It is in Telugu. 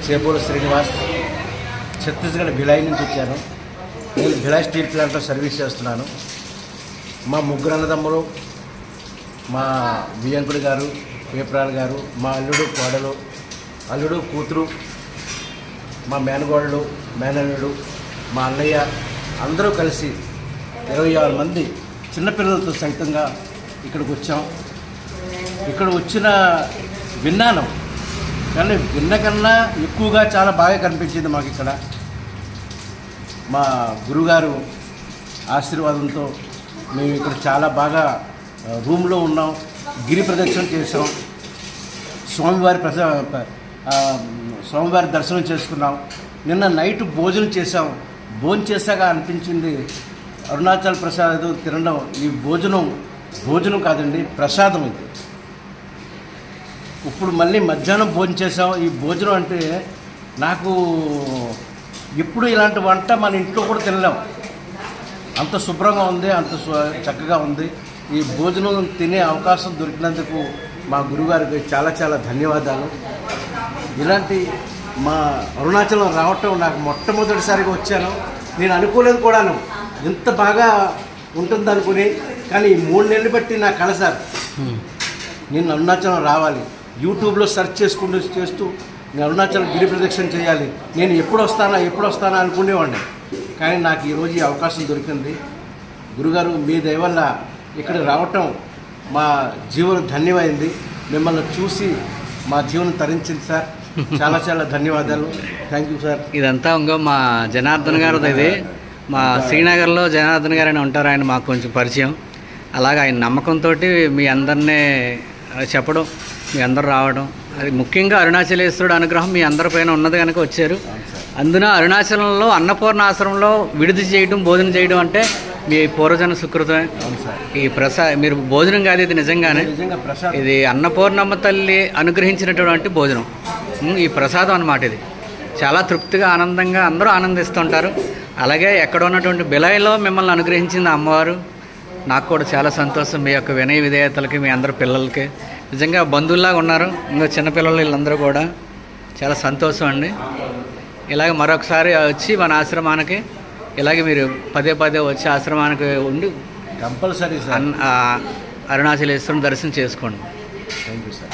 చేబోలు శ్రీనివాస్, ఛత్తీస్గఢ్ భిలాయ్ నుంచి వచ్చాను. నేను భిలాయ్ స్టీల్ ప్లాంట్లో సర్వీస్ చేస్తున్నాను. మా ముగ్గురు అన్నదమ్ములు, మా బియ్యంకుడి గారు, పేపరాల్ గారు, మా అల్లుడు కోడలు, అల్లుడు కూతురు, మా మేనగోడలు, మేనల్లుడు, మా అన్నయ్య అందరూ కలిసి 26 మంది చిన్నపిల్లలతో సైతంగా ఇక్కడికి వచ్చాం. ఇక్కడ వచ్చిన విన్నాను, కానీ విన్న కన్నా ఎక్కువగా చాలా బాగా కనిపించింది మాకు. ఇక్కడ మా గురుగారు ఆశీర్వాదంతో మేము ఇక్కడ చాలా బాగా రూమ్లో ఉన్నాం. గిరి ప్రదక్షిణ చేసాం, స్వామివారి దర్శనం చేసుకున్నాం. నిన్న నైట్ భోజనం చేసాం. భోజనం చేశాక అనిపించింది అరుణాచల్ ప్రసాదం తినడం, ఈ భోజనం కాదండి, ప్రసాదం ఇది. ఇప్పుడు మళ్ళీ మధ్యాహ్నం భోజనం చేసాం. ఈ భోజనం అంటే నాకు ఎప్పుడు ఇలాంటి వంట మన ఇంట్లో కూడా తినలేం, అంత శుభ్రంగా ఉంది, అంత చక్కగా ఉంది. ఈ భోజనం తినే అవకాశం దొరికినందుకు మా గురుగారికి చాలా చాలా ధన్యవాదాలు. ఇలాంటి మా అరుణాచలం రావటం నాకు మొట్టమొదటిసారిగా వచ్చాను. నేను అనుకోలేదు కూడాను ఇంత బాగా ఉంటుంది అనుకుని, కానీ ఈ 3 నెలలు బట్టి నా కల సార్, నేను అరుణాచలం రావాలి. యూట్యూబ్లో సెర్చ్ చేస్తూ నేను అరుణాచలం గిరి ప్రదక్షిణ చేయాలి, నేను ఎప్పుడు వస్తానా అనుకునేవాడిని. కానీ నాకు ఈరోజు ఈ అవకాశం దొరికింది. గురుగారు మీ దయ వల్ల ఇక్కడ రావటం మా జీవనం ధన్యమైంది. మిమ్మల్ని చూసి మా జీవనం తరించింది సార్. చాలా చాలా ధన్యవాదాలు. Thank you sir. ఇదంతా ఇంకో మా జనార్దన్ గారు, ఇది మా శ్రీనగర్లో జనార్దన్ గారు అని ఉంటారు. ఆయన మాకు కొంచెం పరిచయం. అలాగే ఆయన నమ్మకంతో మీ అందరినీ చెప్పడం, మీ అందరూ రావడం, అది ముఖ్యంగా అరుణాచలేశ్వరుడు అనుగ్రహం మీ అందరిపైన ఉన్నది కనుక వచ్చారు. అందున అరుణాచలంలో అన్నపూర్ణాశ్రమంలో విడిది చేయడం, భోజనం చేయడం అంటే మీ పూర్వజన సుకృతమే. ఈ మీరు భోజనం కాదు, ఇది నిజంగానే ఇది అన్నపూర్ణమ్మ తల్లి అనుగ్రహించినటువంటి భోజనం, ఈ ప్రసాదం అన్నమాట. ఇది చాలా తృప్తిగా, ఆనందంగా అందరూ ఆనందిస్తుంటారు. అలాగే ఎక్కడ ఉన్నటువంటి బిలాయిలో మిమ్మల్ని అనుగ్రహించింది అమ్మవారు. నాకు కూడా చాలా సంతోషం. మీ యొక్క వినయ విధేయతలకి, మీ అందరి పిల్లలకి నిజంగా బంధువుల్లాగా ఉన్నారు. ఇంకా చిన్నపిల్లలు వీళ్ళందరూ కూడా చాలా సంతోషం అండి. ఇలాగ మరొకసారి వచ్చి మన ఆశ్రమానికి ఇలాగే మీరు పదే వచ్చి ఆశ్రమానికి ఉండి కంపల్సరీ అరుణాచలేశ్వరుని దర్శనం చేసుకోండి. Thank you sir.